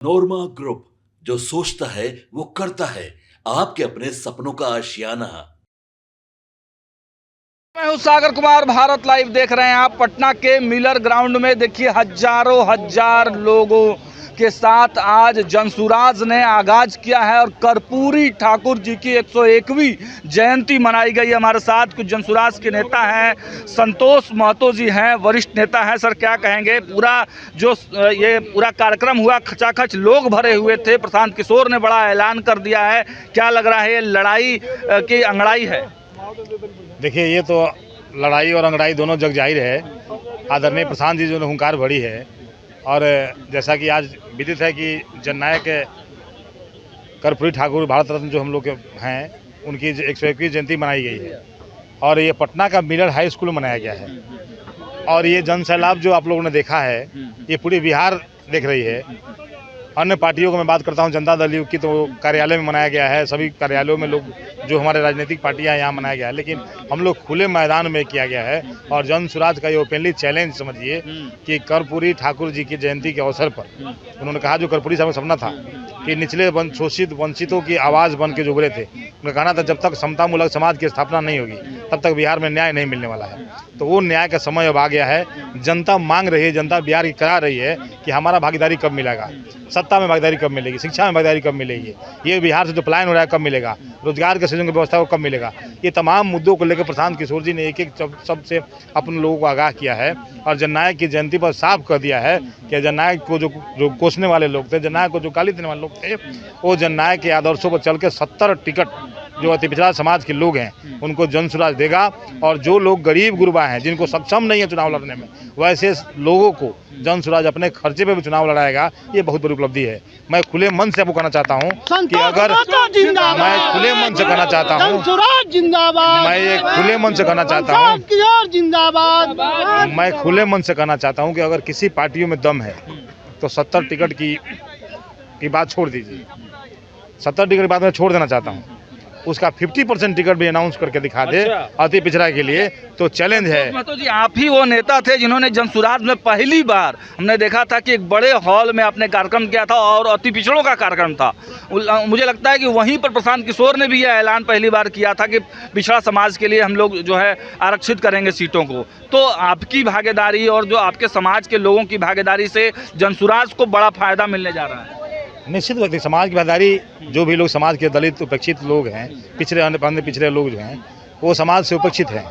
नोरमा group, जो सोचता है वो करता है। आपके अपने सपनों का आशियाना। मैं हूं सागर कुमार। भारत लाइव देख रहे हैं आप। पटना के मिलर ग्राउंड में देखिए हजारों हजार लोगों के साथ आज जनसुराज ने आगाज किया है और कर्पूरी ठाकुर जी की 101वीं जयंती मनाई गई। हमारे साथ कुछ जनसुराज के नेता हैं, संतोष महतो जी हैं, वरिष्ठ नेता हैं। सर क्या कहेंगे? पूरा जो ये पूरा कार्यक्रम हुआ, खचाखच लोग भरे हुए थे। प्रशांत किशोर ने बड़ा ऐलान कर दिया है। क्या लग रहा है ये लड़ाई की अंगड़ाई है? देखिए, ये तो लड़ाई और अंगड़ाई दोनों जग जाहिर है। आदरणीय प्रशांत जी जो ने हुंकार भरी है, और जैसा कि आज विदित है कि जननायक कर्पूरी ठाकुर भारत रत्न जो हम लोग के हैं, उनकी 101वीं जयंती मनाई गई है और ये पटना का मिलर हाई स्कूल में मनाया गया है। और ये जन सैलाब जो आप लोगों ने देखा है, ये पूरी बिहार देख रही है। अन्य पार्टियों को मैं बात करता हूं, जनता दल की तो कार्यालय में मनाया गया है, सभी कार्यालयों में लोग जो हमारे राजनीतिक पार्टियां यहाँ मनाया गया है, लेकिन हम लोग खुले मैदान में किया गया है। और जन सुराज का ये ओपनली चैलेंज समझिए कि कर्पूरी ठाकुर जी की जयंती के अवसर पर उन्होंने कहा, जो कर्पूरी साहब का सपना था कि निचले शोषित वंचितों की आवाज़ बन के उभरे थे, उन्होंने कहना था जब तक समतामूलक समाज की स्थापना नहीं होगी तब तक बिहार में न्याय नहीं मिलने वाला है। तो वो न्याय का समय अब आ गया है। जनता मांग रही है, जनता बिहार की करा रही है कि हमारा भागीदारी कब मिलेगा, सत्ता में भागीदारी कब मिलेगी, शिक्षा में भागीदारी कब मिलेगी, ये बिहार से जो पलायन हो रहा है कब मिलेगा, रोजगार के सृजन की व्यवस्था को कब मिलेगा। ये तमाम मुद्दों को लेकर प्रशांत किशोर जी ने एक एक शब्द से अपने लोगों को आगाह किया है और जननायक की जयंती पर साफ कर दिया है कि जननायक को जो कोसने वाले लोग थे, जननायक को जो गाली देने वाले लोग थे, वो जननायक के आदर्शों पर चल के 70 टिकट जो अति पिछड़ा समाज के लोग हैं उनको जनसुराज देगा। और जो लोग गरीब गुरबा हैं, जिनको सक्षम नहीं है चुनाव लड़ने में, वैसे लोगों को जनसुराज अपने खर्चे पे भी चुनाव लड़ाएगा। ये बहुत बड़ी उपलब्धि है। मैं खुले मन से आपको कहना चाहता हूँ कि अगर मैं खुले मन से कहना चाहता हूँ मैं ये खुले मन से कहना चाहता हूँ मैं खुले मन से कहना चाहता हूँ कि अगर किसी पार्टियों में दम है तो 70 टिकट की बात छोड़ दीजिए। 70 टिकट की बात मैं छोड़ देना चाहता हूँ, उसका 50% टिकट भी अनाउंस करके दिखा दे अति पिछड़ा के लिए, तो चैलेंज है। तो जी आप ही वो नेता थे जिन्होंने जनसुराज में पहली बार हमने देखा था कि एक बड़े हॉल में आपने कार्यक्रम किया था और अति पिछड़ों का कार्यक्रम था। मुझे लगता है कि वहीं पर प्रशांत किशोर ने भी यह ऐलान पहली बार किया था कि पिछड़ा समाज के लिए हम लोग जो है आरक्षित करेंगे सीटों को। तो आपकी भागीदारी और जो आपके समाज के लोगों की भागीदारी से जनसुराज को बड़ा फायदा मिलने जा रहा है। निश्चित रूप से समाज की भागीदारी, जो भी लोग समाज के दलित उपेक्षित लोग हैं, पिछड़े अन्य पिछड़े लोग जो हैं, वो समाज से उपेक्षित हैं।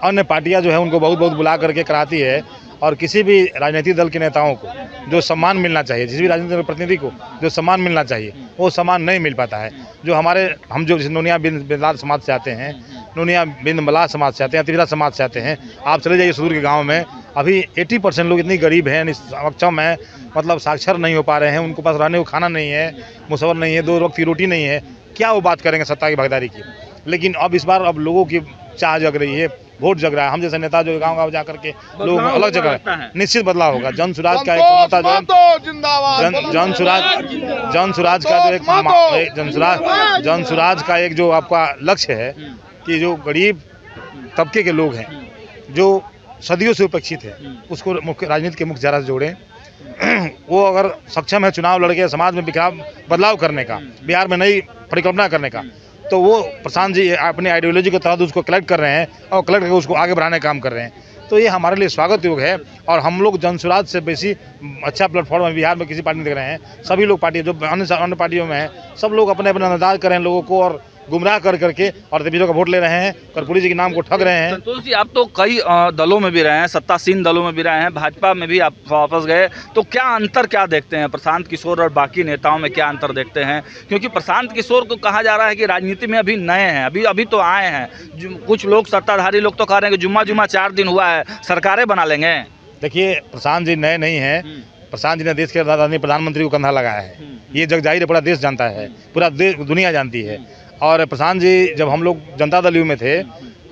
अन्य पार्टियां जो है उनको बहुत बहुत बुला करके कराती है और किसी भी राजनीतिक दल के नेताओं को जो सम्मान मिलना चाहिए, जिस भी राजनीतिक प्रतिनिधि को जो सम्मान मिलना चाहिए, वो सम्मान नहीं मिल पाता है। जो हम जो नोनिया बिन बिलाल समाज से आते हैं, नोनिया बिन मलाह समाज से आते हैं, तिबिरा समाज से आते हैं, आप चले जाइए सुदूर के गाँव में, अभी 80% लोग इतनी गरीब हैं, सक्षम हैं, मतलब साक्षर नहीं हो पा रहे हैं, उनको पास रहने को खाना नहीं है, मुसवर नहीं है, 2 वक्त की रोटी नहीं है। क्या वो बात करेंगे सत्ता की भागीदारी की? लेकिन अब इस बार अब लोगों की चाह जग रही है, वोट जग रहा है। हम जैसे नेता जो गांव-गांव जा करके लोग अलग जगह, निश्चित बदलाव होगा। जनसुराज का एक जनसुराज का एक जो आपका लक्ष्य है कि जो गरीब तबके के लोग हैं, जो सदियों से उपेक्षित है, उसको राजनीति के मुख्य धारा से जोड़ें। वो अगर सक्षम है चुनाव लड़के समाज में बदलाव करने का, बिहार में नई परिकल्पना करने का, तो वो प्रशांत जी अपनी आइडियोलॉजी के तहत उसको कलेक्ट कर रहे हैं और कलेक्ट करके उसको आगे बढ़ाने का काम कर रहे हैं। तो ये हमारे लिए स्वागत योग्य है और हम लोग जनसुराज से बेसी अच्छा प्लेटफॉर्म बिहार में किसी पार्टी में देख रहे हैं। सभी लोग पार्टी जो अन्य पार्टियों में हैं, सब लोग अपने अपने अंदाज कर रहे हैं लोगों को और गुमराह करके और देवीरों का वोट ले रहे हैं, कर्पूरी जी के नाम को ठग रहे हैं। संतोष जी, आप तो कई दलों में भी रहे हैं, सत्तासीन दलों में भी रहे हैं, भाजपा में भी आप वापस गए, तो क्या देखते हैं प्रशांत किशोर और बाकी नेताओं में? क्या अंतर देखते हैं? क्योंकि प्रशांत किशोर को कहा जा रहा है कि राजनीति में अभी नए हैं, अभी तो आए हैं। कुछ लोग सत्ताधारी लोग तो कह रहे हैं कि जुम्मा 4 दिन हुआ है, सरकारें बना लेंगे। देखिए, प्रशांत जी नए नहीं हैं। प्रशांत जी ने देश के प्रधानमंत्री को कंधा लगाया है, ये जग जाहिर है, पूरा देश जानता है, पूरा दुनिया जानती है। और प्रशांत जी जब हम लोग जनता दल में थे,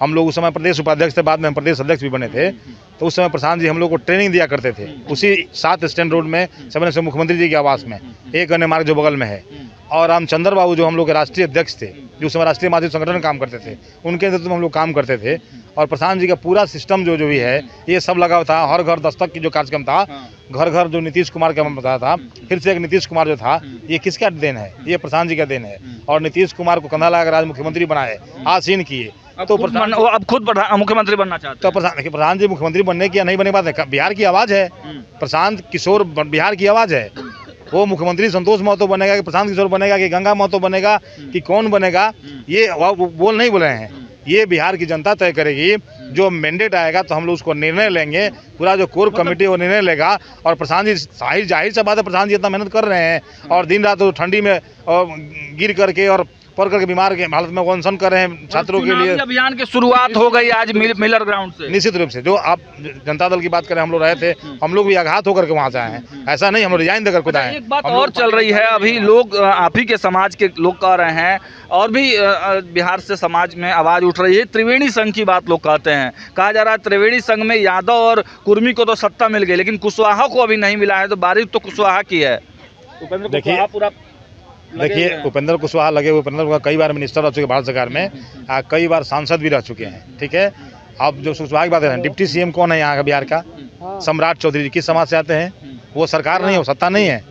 हम लोग उस समय प्रदेश उपाध्यक्ष थे, बाद में हम प्रदेश अध्यक्ष भी बने थे, तो उस समय प्रशांत जी हम लोग को ट्रेनिंग दिया करते थे उसी 7 स्टैंड रोड में, से मुख्यमंत्री जी के आवास में, एक अन्य मार्ग जो बगल में है। और रामचंद्र बाबू जो हम लोग के राष्ट्रीय अध्यक्ष थे, जो समय राष्ट्रीय माध्यमिक संगठन में काम करते थे, उनके नेतृत्व में हम लोग काम करते थे। और प्रशांत जी का पूरा सिस्टम जो भी है ये सब लगा हुआ था। हर घर दस्तक की जो कार्यक्रम था, घर घर जो नीतीश कुमार का बताया था, फिर से एक नीतीश कुमार जो था, ये किसका देन है? ये प्रशांत जी का देन है। और नीतीश कुमार को कंधा लगाकर आज मुख्यमंत्री बनाए, आसीन किए। तो अब खुद मुख्यमंत्री बनना चाहते तो प्रशांत जी मुख्यमंत्री बनने की या नहीं बनने की बात है, बिहार की आवाज़ है। प्रशांत किशोर बिहार की आवाज़ है। वो मुख्यमंत्री संतोष महतो बनेगा कि प्रशांत किशोर बनेगा कि गंगा महतो बनेगा कि कौन बनेगा, ये वो नहीं बोल रहे हैं। ये बिहार की जनता तय करेगी। जो मैंडेट आएगा तो हम लोग उसको निर्णय लेंगे। पूरा जो कोर कमेटी वो निर्णय लेगा। और प्रशांत जी जाहिर सा बात है, प्रशांत जी इतना मेहनत कर रहे हैं और दिन रात ठंडी में गिर करके और पढ़ करके बीमार के हालत में अनशन कर रहे हैं छात्रों के लिए। अभियान की शुरुआत हो गई आज मिलर ग्राउंड से। निश्चित रूप से जो आप जनता दल की बात करें, हम लोग रहे थे, हम लोग भी आघात होकर के वहाँ से आए हैं। ऐसा नहीं हम लोग रिजाइन देकर खुद आए। एक बात और चल रही है, अभी लोग आप ही के समाज के लोग कह रहे हैं और भी बिहार से समाज में आवाज़ उठ रही है, त्रिवेणी संघ की बात लोग कहते हैं। कहा जा रहा है त्रिवेणी संघ में यादव और कुर्मी को तो सत्ता मिल गई, लेकिन कुशवाहा को अभी नहीं मिला है। तो बारिश तो कुशवाहा की है। देखिए उपेंद्र कुशवाहा लगे हुए। उपेंद्र कुशवाहा कई बार मिनिस्टर रह चुके भारत सरकार में, कई बार सांसद भी रह चुके हैं। ठीक है, अब जो कुशवाहा की बात है, डिप्टी सीएम कौन है यहाँ का बिहार का? सम्राट चौधरी जी किस समाज से आते हैं? वो सरकार नहीं है, वो सत्ता नहीं है,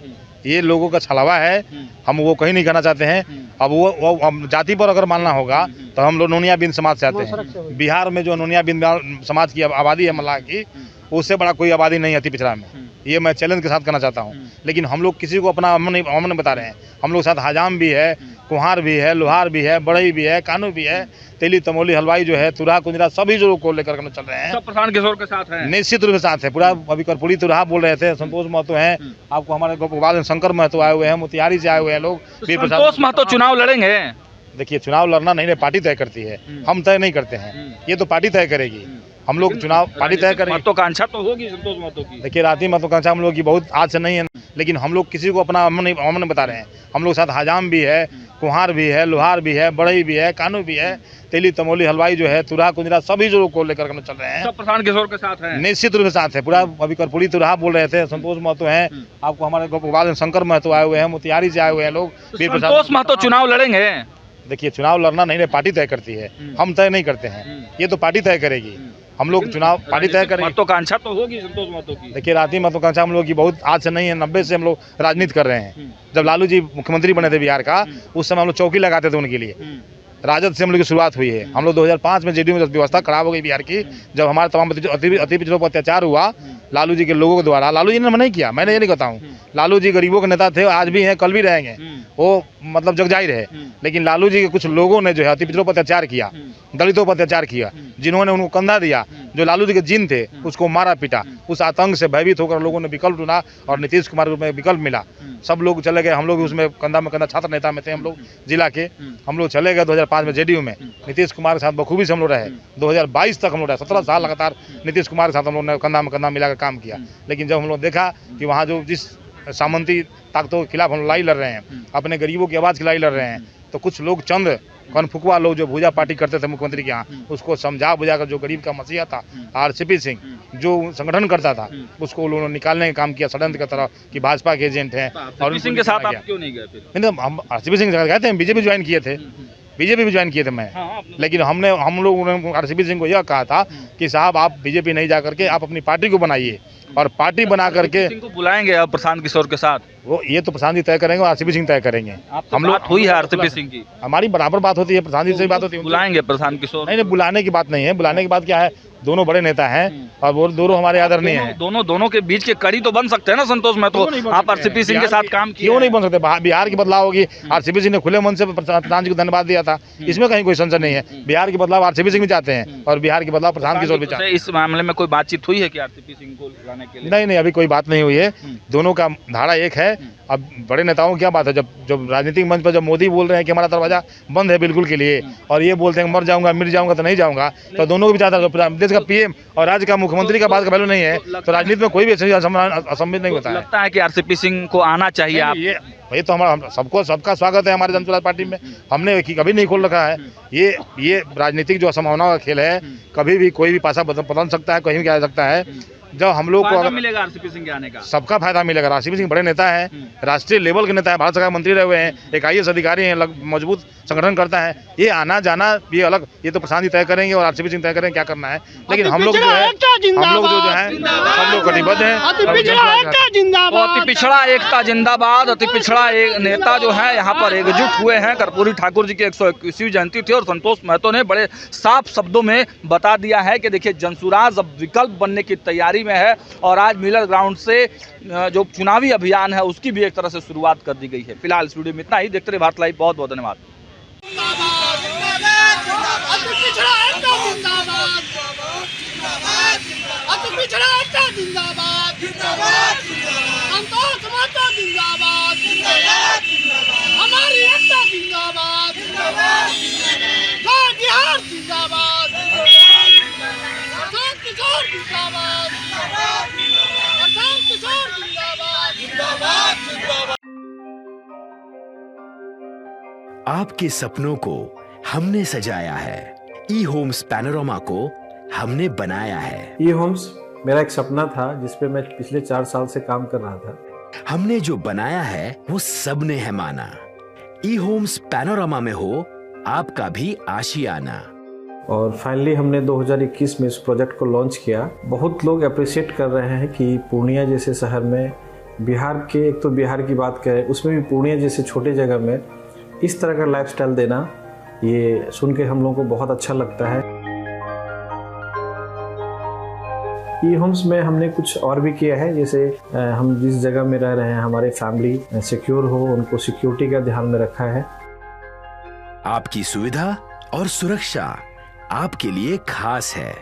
ये लोगों का छलावा है। हम वो कहीं नहीं कहना चाहते हैं। अब वो जाति पर अगर मानना होगा तो हम लोग नोनिया बिंद समाज से आते हैं। बिहार में जो नोनिया बिंद समाज की आबादी है मल्लाह की, उससे बड़ा कोई आबादी नहीं अति पिछड़ा में। ये मैं चैलेंज के साथ कहना चाहता हूँ। लेकिन हम लोग किसी को अपना अमन बता रहे हैं। हम लोग साथ हजाम भी है, कुम्हार भी है, लोहार भी है, बढ़ई भी है, कानू भी है, तेली तमोली हलवाई जो है, तुरहा कुंजरा, सभी जो को लेकर चल रहे हैं। सब प्रशांत किशोर के साथ हैं। निश्चित रूप से साथ है पूरा। अभी कर्पूरी तुरहा बोल रहे थे, संतोष महतो हैं, आपको हमारे गोपाल शंकर महतो आए हुए हैं, मोतिहारी से आए हुए हैं लोग। संतोष महतो चुनाव लड़ेंगे? देखिए चुनाव लड़ना नहीं, पार्टी तय करती है, हम तय नहीं करते हैं। ये तो पार्टी तय करेगी। हम लोग चुनाव पार्टी तय करेंगे। महत्वाकांक्षा तो होगी संतोष महतो की। देखिए राती महत्वाकांक्षा हम लोग की बहुत आज से नहीं है, लेकिन हम लोग किसी को अपना अमन बता रहे हैं। हम लोग साथ हजाम भी है, कुम्हार भी है, लोहार भी है, बढ़ई भी है, कानू भी है, तेली तमोली हलवाई जो है, तुरहा कुंजरा, सभी जो को लेकर चल रहे हैं। सब प्रशांत किशोर के साथ हैं। निश्चित रूप से साथ है पूरा। अभी कर्पूरी तुरहा बोल रहे थे, संतोष महतो हैं, आपको हमारे गोपाल शंकर महतो आए हुए हैं, मोतिहारी से आए हुए हैं लोग। संतोष महतो चुनाव लड़ेंगे? देखिए चुनाव लड़ना नहीं, पार्टी तय करती है, हम तय नहीं करते हैं। ये तो पार्टी तय करेगी। हम लोग चुनाव पार्टी तय करेंगे। महत्वाकांक्षा तो होगी संतोष महतो की। देखिए राती महत्वाकांक्षा हम लोग की बहुत आज से नहीं है, 90 से हम लोग राजनीति कर रहे हैं। जब लालू जी मुख्यमंत्री बने थे बिहार का, उस समय हम लोग चौकी लगाते थे उनके लिए। राजद से हम लोग की शुरुआत हुई है। हम लोग 2005 में जेडीयू में व्यवस्था खराब हो गई बिहार की, जब हमारे तमाम अति पिछड़ों पर अत्याचार हुआ लालू जी के लोगों के द्वारा। लालू जी ने नहीं किया, मैंने ये नहीं कहता हूँ। लालू जी गरीबों के नेता थे, आज भी हैं, कल भी रहेंगे, वो मतलब जग जाहिर है। लेकिन लालू जी के कुछ लोगों ने जो है अति पिछड़ों पर अत्याचार किया, दलितों पर अत्याचार किया, जिन्होंने उनको कंधा दिया, जो लालू जी के जिन थे उसको मारा पीटा। उस आतंक से भयभीत होकर लोगों ने विकल्प चुना और नीतीश कुमार में विकल्प मिला। सब लोग चले गए, हम लोग उसमें कंधा में कंधा छात्र नेता में थे हम लोग जिला के। हम लोग चले गए 2005 में जेडीयू में, नीतीश कुमार के साथ बखूबी से हम लोग रहे। 2022 तक हम लोग रहे, 17 साल लगातार नीतीश कुमार के साथ हम लोग ने कंधा में कंधा मिलाकर काम किया। लेकिन जब हम लोग देखा कि वहाँ जो जिस सामंती ताकतों के खिलाफ हम लड़ाई लड़ रहे हैं, अपने गरीबों की आवाज़ की लड़ाई लड़ रहे हैं, तो कुछ लोग चंद कनफुकवा लोग जो भूजा पार्टी करते थे मुख्यमंत्री के यहाँ, उसको समझा बुझाकर जो गरीब का मसीहा था आरसीपी सिंह जो संगठन करता था, उसको उन्होंने निकालने का काम किया षड्यंत्र की तरह कि भाजपा के एजेंट हैं। और सिंह के साथ आप क्यों नहीं गए फिर? हम आरसीपी सिंह गए थे, बीजेपी ज्वाइन किए थे, बीजेपी भी ज्वाइन किए थे मैं। लेकिन हम लोग आरसीपी सिंह को यह कहा था कि साहब आप बीजेपी नहीं जा करके आप अपनी पार्टी को बनाइए और पार्टी बना करके बुलाएंगे अब प्रशांत किशोर के साथ। वो ये तो प्रशांत जी तय करेंगे और आरसीपी सिंह तय करेंगे। हम लोग हुई है आरसीपी सिंह की, हमारी बराबर बात होती है, प्रशांत जी से बात होती है। बुलाएंगे प्रशांत किशोर? नहीं, बुलाने की बात नहीं है। बुलाने की बात क्या है, दोनों बड़े नेता हैं और वो दोनों हमारे आदरणीय हैं। दोनों के बीच के कड़ी तो बन सकते हैं ना संतोष महतो। आप आरसीपी सिंह के साथ काम क्यों नहीं बन सकते? बिहार की बदलाव होगी। आरसीपी सिंह ने खुले मन से प्रधान जी को धन्यवाद दिया था, इसमें कहीं कोई संशय नहीं है। बिहार की बदलाव आरसीपी सिंह भी चाहते हैं और बिहार की बदलाव प्रशांत किशोर भी चाहते हैं। इस मामले में कोई बातचीत हुई है कि आरसीपी सिंह को लाने के लिए? नहीं, अभी कोई बात नहीं हुई है। दोनों का धारा एक है। अब बड़े नेताओं की क्या बात है, जब राजनीतिक मंच पर जब मोदी बोल रहे हैं कि हमारा दरवाजा बंद है बिल्कुल के लिए, और ये बोलते हैं मर जाऊंगा मिट जाऊंगा तो नहीं जाऊंगा, तो दोनों को भी चाहता है। देश का पीएम और राज्य का मुख्यमंत्री का बात का वैल्यू नहीं है, तो राजनीति में कोई भी असंभव नहीं होता है। लगता है कि आरसीपी सिंह को आना चाहिए। आप ये तो हमारा सबका स्वागत है हमारे जनता दल पार्टी में। हमने कभी नहीं खोल रखा है। ये राजनीतिक जो असंभावना का खेल है, कभी भी कोई भी पासा बदल सकता है, कहीं भी आ सकता है। जब हम लोग को फायदा अगर मिलेगा आरसीपी सिंह के आने का। सबका फायदा मिलेगा। आरसीपी सिंह बड़े नेता हैं, राष्ट्रीय लेवल के नेता है, भारत सरकार मंत्री रहे हुए हैं, एक IAS अधिकारी हैं, मजबूत संगठन करता है। ये आना जाना ये अलग, ये तो प्रशांत जी तय करेंगे और आरसीपी सिंह तय करेंगे क्या करना है। लेकिन हम लोग जो है सब लोग कटिबद्ध हैं। अति पिछड़ा एकता जिंदाबाद। अति पिछड़ा एक नेता जो है यहाँ पर एकजुट हुए हैं। कर्पूरी ठाकुर जी की 121वीं जयंती थी और संतोष महतो ने बड़े साफ शब्दों में बता दिया है कि देखिए जनसुराज अब विकल्प बनने की तैयारी में है और आज मिलर ग्राउंड से जो चुनावी अभियान है उसकी भी एक तरह से शुरुआत कर दी गई है। फिलहाल इस वीडियो में इतना ही। देखते रहिए भारत लाइव। बहुत बहुत धन्यवाद। आपके सपनों को हमने सजाया है। ई होम्स पैनोरमा को हमने बनाया है। ई होम्स मेरा एक सपना था जिस पे मैं पिछले 4 साल से काम कर रहा था। हमने जो बनाया है वो सबने है माना। ई होम्स पैनोरमा में हो आपका भी आशियाना। और फाइनली हमने 2021 में इस प्रोजेक्ट को लॉन्च किया। बहुत लोग अप्रिशिएट कर रहे हैं कि पूर्णिया जैसे शहर में, बिहार के, एक तो बिहार की बात करें उसमें भी पूर्णिया जैसे छोटे जगह में इस तरह का लाइफस्टाइल देना, ये सुन के हम लोगों को बहुत अच्छा लगता है। ई होम्स में हमने कुछ और भी किया है, जैसे हम जिस जगह में रह रहे हैं हमारे फैमिली सिक्योर हो, उनको सिक्योरिटी का ध्यान में रखा है। आपकी सुविधा और सुरक्षा आपके लिए खास है,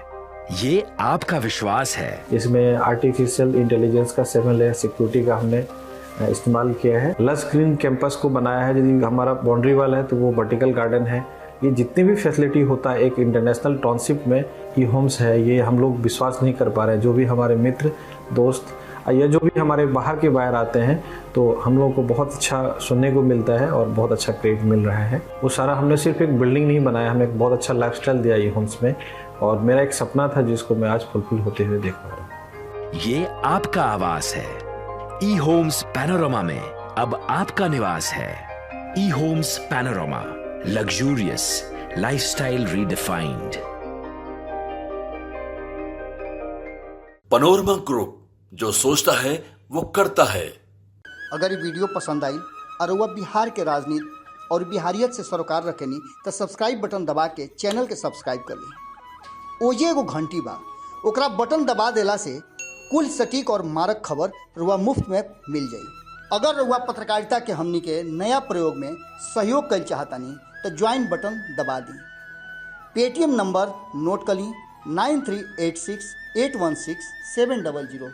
ये आपका विश्वास है। इसमें आर्टिफिशियल इंटेलिजेंस का 7 लेयर सिक्योरिटी का हमने इस्तेमाल किया है। लस ग्रीन कैंपस को बनाया है। यदि हमारा बाउंड्री वाल है तो वो वर्टिकल गार्डन है। ये जितनी भी फैसिलिटी होता है एक इंटरनेशनल टाउनशिप में ई होम्स है, ये हम लोग विश्वास नहीं कर पा रहे हैं। जो भी हमारे मित्र दोस्त या जो भी हमारे बाहर के बाहर आते हैं तो हम लोगों को बहुत अच्छा सुनने को मिलता है और बहुत अच्छा क्रेडिट मिल रहा है। वो सारा हमने सिर्फ एक बिल्डिंग नहीं बनाया, हमें एक बहुत अच्छा लाइफस्टाइल दिया ई होम्स में और मेरा एक सपना था जिसको मैं आज फुलफिल होते हुए देख पा रहा हूँ। ये आपका आवास है। ई होम्स पैनोरमा में अब आपका निवास है। E Homes Panorama, luxurious lifestyle redefined. Panorama group, जो सोचता है वो करता है। अगर ये वीडियो पसंद आई और वह बिहार के राजनीति और बिहारियत से सरोकार रखेनी तो सब्सक्राइब बटन दबा के चैनल के सब्सक्राइब कर ली। ओजे एगो घंटी बा, ओकरा बटन दबा देला से कुल सटीक और मारक खबर रुआ मुफ्त में मिल जाई। अगर रुआ पत्रकारिता के हमनी के नया प्रयोग में सहयोग कर चाहतानी तो ज्वाइन बटन दबा दी। पेटीएम नंबर नोट कर ली 9386816700।